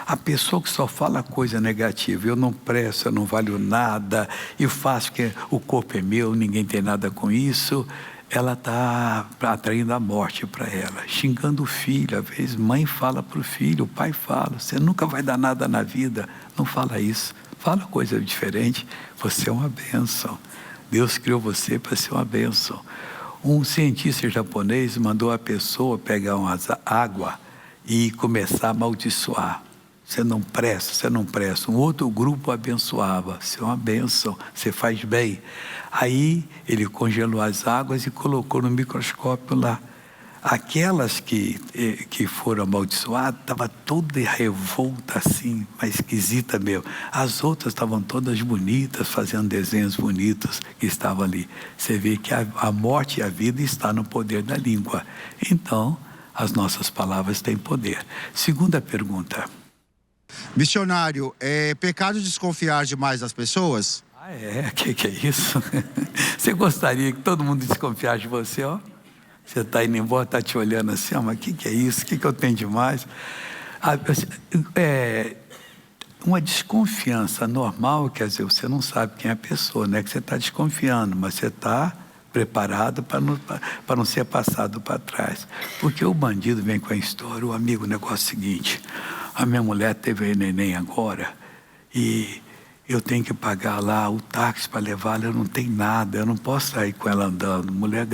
A pessoa que só fala coisa negativa, eu não presto, eu não valho nada, eu faço que o corpo é meu, ninguém tem nada com isso, ela está atraindo a morte para ela, xingando o filho. Às vezes mãe fala para o filho, o pai fala: você nunca vai dar nada na vida. Não fala isso, fala coisa diferente. Você é uma bênção. Deus criou você para ser uma bênção. Um cientista japonês mandou a pessoa pegar uma água e começar a amaldiçoar. Você não presta, você não presta. Um outro grupo abençoava. Você é uma bênção, você faz bem. Aí ele congelou as águas e colocou no microscópio lá. Aquelas que foram amaldiçoadas, estava toda revolta assim, mas esquisita mesmo. As outras estavam todas bonitas, fazendo desenhos bonitos que estavam ali. Você vê que a morte e a vida está no poder da língua. Então, as nossas palavras têm poder. Segunda pergunta. Missionário, é pecado desconfiar demais das pessoas? Ah, é? Que é isso? Você gostaria que todo mundo desconfiasse de você, ó? Você está indo embora, está te olhando assim, ó, mas o que é isso? O que eu tenho demais? Uma desconfiança normal, quer dizer, você não sabe quem é a pessoa, não é que você está desconfiando, mas você está preparado para não ser passado para trás. Porque o bandido vem com a história, o amigo, o negócio é o seguinte, a minha mulher teve neném agora e eu tenho que pagar lá o táxi para levá-la, eu não tenho nada, eu não posso sair com ela andando. Mulher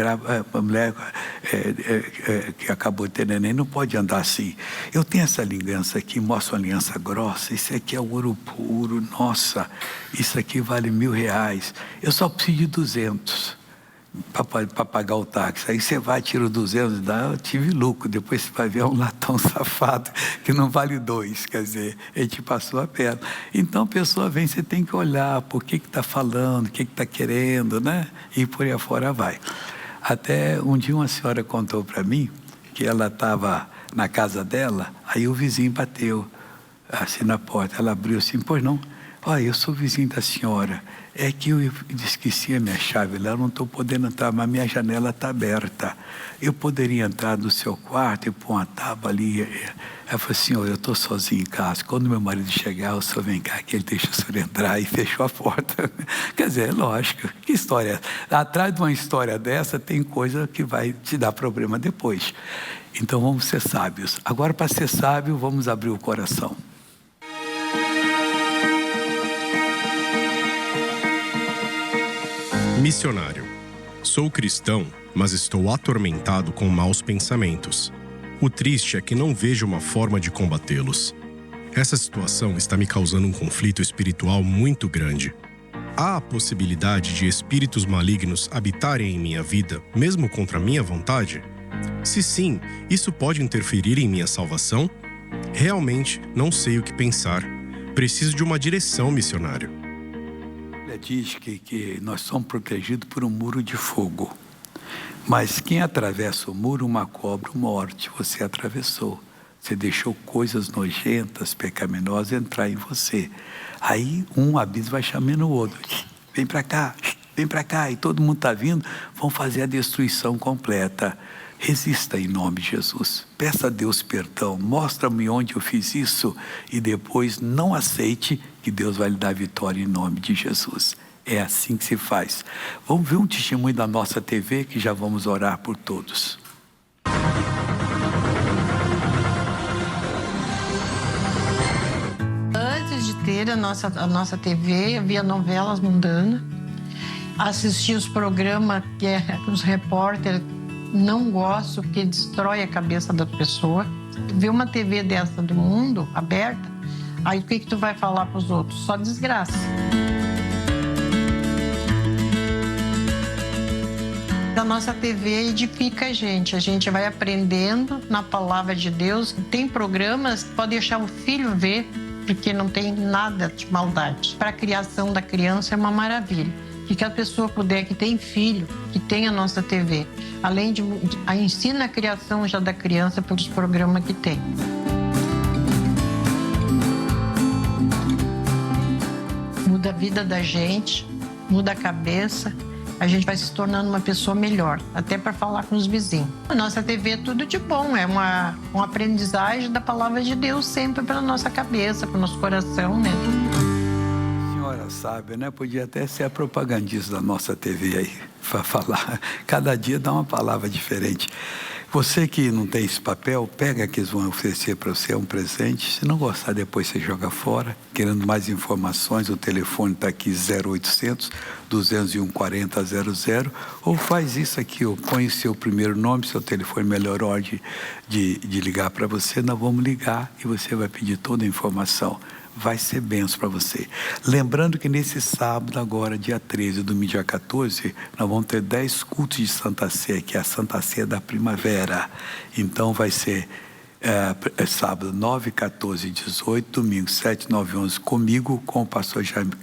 que acabou de ter neném não pode andar assim. Eu tenho essa aliança aqui, mostro uma aliança grossa, isso aqui é ouro puro, nossa, isso aqui vale R$1.000. Eu só preciso de 200 para pagar o táxi. Aí você vai, tira 200 e dá, eu tive lucro. Depois você vai ver um latão safado que não vale 2, quer dizer, ele te passou a perna. Então a pessoa vem, você tem que olhar por que está falando, o que está querendo, né? E por aí afora vai. Até um dia uma senhora contou para mim que ela estava na casa dela, aí o vizinho bateu assim na porta. Ela abriu assim, pois não, olha, eu sou vizinho da senhora. É que eu esqueci a minha chave lá, eu não estou podendo entrar, mas minha janela está aberta. Eu poderia entrar no seu quarto e pôr uma tábua ali. Ela falou, senhor, eu estou sozinho em casa. Quando meu marido chegar, o senhor vem cá, que ele deixa o senhor entrar, e fechou a porta. Quer dizer, é lógico, que história. Atrás de uma história dessa tem coisa que vai te dar problema depois. Então vamos ser sábios. Agora, para ser sábio, vamos abrir o coração. Missionário. Sou cristão, mas estou atormentado com maus pensamentos. O triste é que não vejo uma forma de combatê-los. Essa situação está me causando um conflito espiritual muito grande. Há a possibilidade de espíritos malignos habitarem em minha vida, mesmo contra minha vontade? Se sim, isso pode interferir em minha salvação? Realmente não sei o que pensar. Preciso de uma direção, missionário. Diz que nós somos protegidos por um muro de fogo. Mas quem atravessa o muro, uma cobra, uma morte, você atravessou. Você deixou coisas nojentas, pecaminosas entrar em você. Aí um abismo vai chamando o outro. Vem para cá, e todo mundo está vindo, vão fazer a destruição completa. Resista em nome de Jesus. Peça a Deus perdão, mostra-me onde eu fiz isso e depois não aceite que Deus vai lhe dar vitória em nome de Jesus. É assim que se faz. Vamos ver um testemunho da nossa TV que já vamos orar por todos. Antes de ter a nossa TV, eu via novelas mundanas, assistia os programas que os repórteres não gosto, porque destrói a cabeça da pessoa. Ver uma TV dessa do mundo, aberta, aí o que tu vai falar para os outros? Só desgraça. A nossa TV edifica a gente vai aprendendo na palavra de Deus. Tem programas que pode deixar o filho ver, porque não tem nada de maldade. Para a criação da criança é uma maravilha. Que a pessoa puder, que tem filho, que tem a nossa TV, além de ensina a criação já da criança pelos programas que tem. Muda a vida da gente, muda a cabeça, a gente vai se tornando uma pessoa melhor, até para falar com os vizinhos. A nossa TV é tudo de bom, é uma aprendizagem da palavra de Deus sempre para a nossa cabeça, para o nosso coração, né? Senhora, já sabe, né? Podia até ser a propagandista da nossa TV aí, para falar. Cada dia dá uma palavra diferente. Você que não tem esse papel, pega que eles vão oferecer para você, é um presente. Se não gostar, depois você joga fora. Querendo mais informações, o telefone está aqui 0800 201 4000, ou faz isso aqui, ó, põe o seu primeiro nome, seu telefone melhor hora de ligar para você, nós vamos ligar e você vai pedir toda a informação. Vai ser benção para você. Lembrando que nesse sábado agora, dia 13, domingo dia 14, nós vamos ter 10 cultos de Santa Ceia, que é a Santa Ceia da Primavera. Então vai ser sábado 9, 14 e 18, domingo 7, 9 e 11 comigo, com o pastor Jaime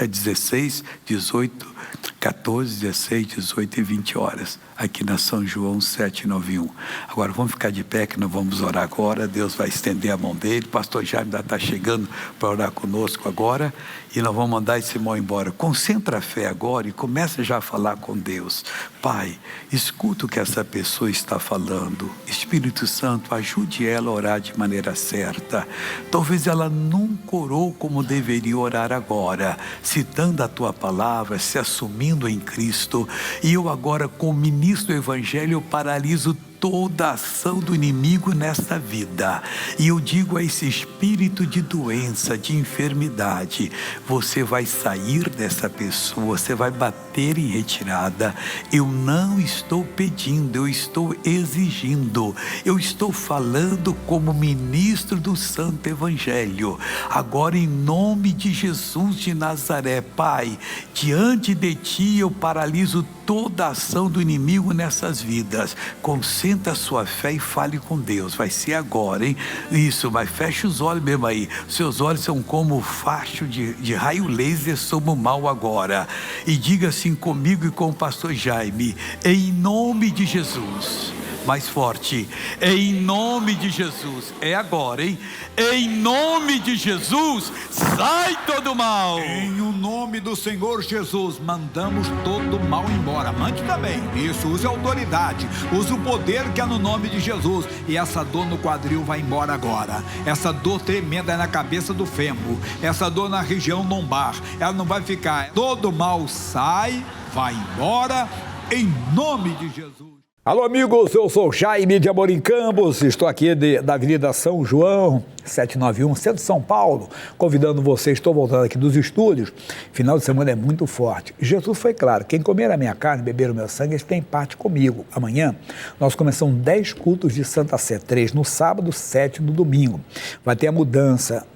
16, 18, 14, 16, 18 e 20 horas, aqui na São João 791. Agora vamos ficar de pé que nós vamos orar agora, Deus vai estender a mão dele, o pastor Jaime ainda está chegando para orar conosco agora, e nós vamos mandar esse irmão embora. Concentra a fé agora e começa já a falar com Deus. Pai, escuta o que essa pessoa está falando. Espírito Santo, ajude ela a orar de maneira certa. Talvez ela nunca orou como deveria orar agora, citando a tua palavra, se assumindo em Cristo. E eu agora, como ministro do Evangelho, eu paraliso toda a ação do inimigo nesta vida. E eu digo a esse espírito de doença, de enfermidade, você vai sair dessa pessoa, você vai bater em retirada. Eu não estou pedindo, eu estou exigindo. Eu estou falando como ministro do Santo Evangelho. Agora, em nome de Jesus de Nazaré, Pai, diante de Ti eu paraliso toda a ação do inimigo nessas vidas. Concentra a sua fé e fale com Deus. Vai ser agora, hein? Isso, mas fecha os olhos mesmo aí. Seus olhos são como facho de raio laser sobre o mal agora. E diga assim comigo e com o pastor Jaime: em nome de Jesus. Mais forte, em nome de Jesus. É agora, hein? Em nome de Jesus, sai todo mal. Em o nome do Senhor Jesus, mandamos todo mal embora. Mande também. Isso, use a autoridade, use o poder que é no nome de Jesus. E essa dor no quadril vai embora agora. Essa dor tremenda é na cabeça do fêmur, essa dor na região lombar, ela não vai ficar. Todo mal sai, vai embora, em nome de Jesus. Alô, amigos, eu sou Jaime de Amorim Campos, estou aqui da Avenida São João, 791, centro de São Paulo, convidando vocês, estou voltando aqui dos estúdios. Final de semana é muito forte. Jesus foi claro: quem comer a minha carne, beber o meu sangue, eles têm parte comigo. Amanhã nós começamos 10 cultos de Santa Sé, 3 no sábado, 7 no domingo. Vai ter a mudança,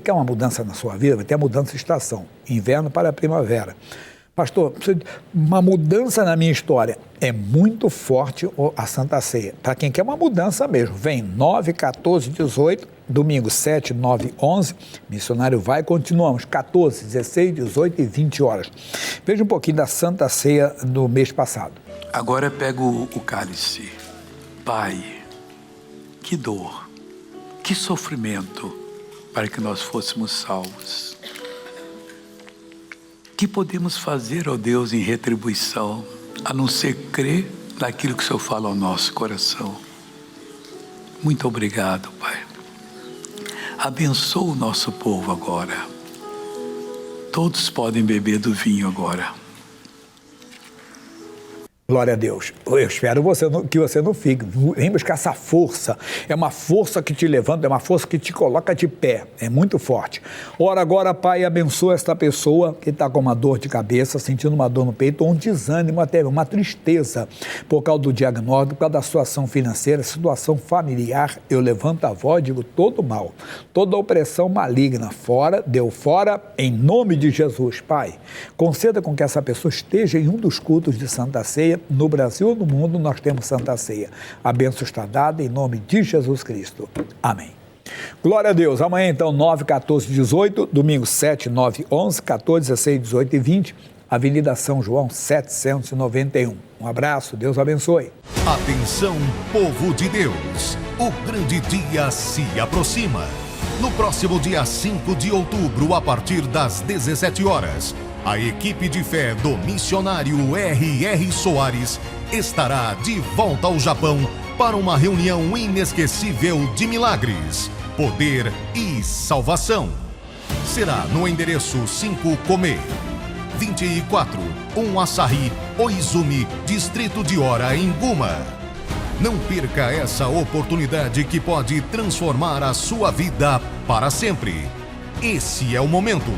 quer uma mudança na sua vida? Vai ter a mudança de estação, inverno para a primavera. Pastor, uma mudança na minha história. É muito forte a Santa Ceia. Para quem quer uma mudança mesmo, vem 9, 14, 18, domingo 7, 9, 11. Missionário vai, continuamos 14, 16, 18 e 20 horas. Veja um pouquinho da Santa Ceia do mês passado. Agora eu pego o cálice. Pai, que dor, que sofrimento para que nós fôssemos salvos. O que podemos fazer, ó Deus, em retribuição, a não ser crer naquilo que o Senhor fala ao nosso coração? Muito obrigado, Pai. Abençoa o nosso povo agora. Todos podem beber do vinho agora. Glória a Deus. Eu espero que você não fique. Vem buscar essa força. É uma força que te levanta, é uma força que te coloca de pé. É muito forte. Ora agora, Pai, abençoa esta pessoa que está com uma dor de cabeça, sentindo uma dor no peito, ou um desânimo, até uma tristeza, por causa do diagnóstico, por causa da situação financeira, situação familiar. Eu levanto a voz e digo: todo mal, toda opressão maligna, fora, deu fora, em nome de Jesus, Pai. Conceda com que essa pessoa esteja em um dos cultos de Santa Ceia. No Brasil ou no mundo nós temos Santa Ceia. A bênção está dada em nome de Jesus Cristo. Amém. Glória a Deus. Amanhã então 9, 14, 18, domingo 7, 9, 11, 14, 16, 18 e 20, Avenida São João 791. Um abraço, Deus abençoe. Atenção, povo de Deus, o grande dia se aproxima. No próximo dia 5 de outubro, a partir das 17 horas, a equipe de fé do missionário R.R. Soares estará de volta ao Japão para uma reunião inesquecível de milagres, poder e salvação. será no endereço 5 Comer, 24, 1 Açaí, Oizumi, Distrito de Ora, em Guma. Não perca essa oportunidade que pode transformar a sua vida para sempre. Esse é o momento.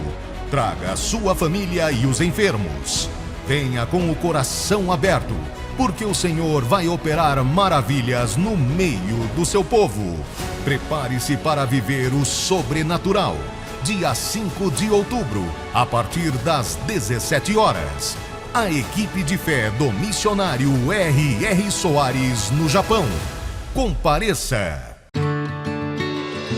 Traga a sua família e os enfermos. Venha com o coração aberto, porque o Senhor vai operar maravilhas no meio do seu povo. Prepare-se para viver o sobrenatural. Dia 5 de outubro, a partir das 17 horas. A equipe de fé do missionário R.R. Soares, no Japão. Compareça!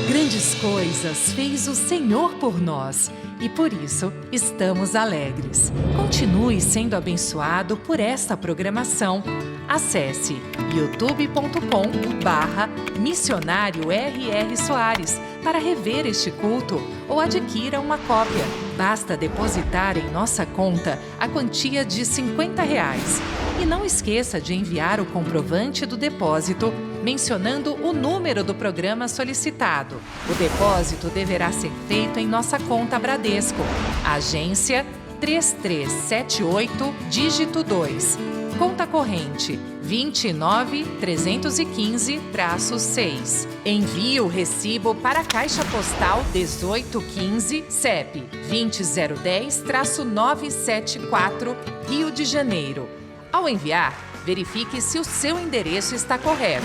Grandes coisas fez o Senhor por nós e por isso estamos alegres. Continue sendo abençoado por esta programação. Acesse youtube.com/missionário R.R. Soares para rever este culto ou adquira uma cópia. Basta depositar em nossa conta a quantia de R$50. E não esqueça de enviar o comprovante do depósito mencionando o número do programa solicitado. O depósito deverá ser feito em nossa conta Bradesco, agência 3378, dígito 2. Conta corrente 29315-6. Envie o recibo para a Caixa Postal 1815, CEP 20110-974, Rio de Janeiro. Ao enviar, verifique se o seu endereço está correto.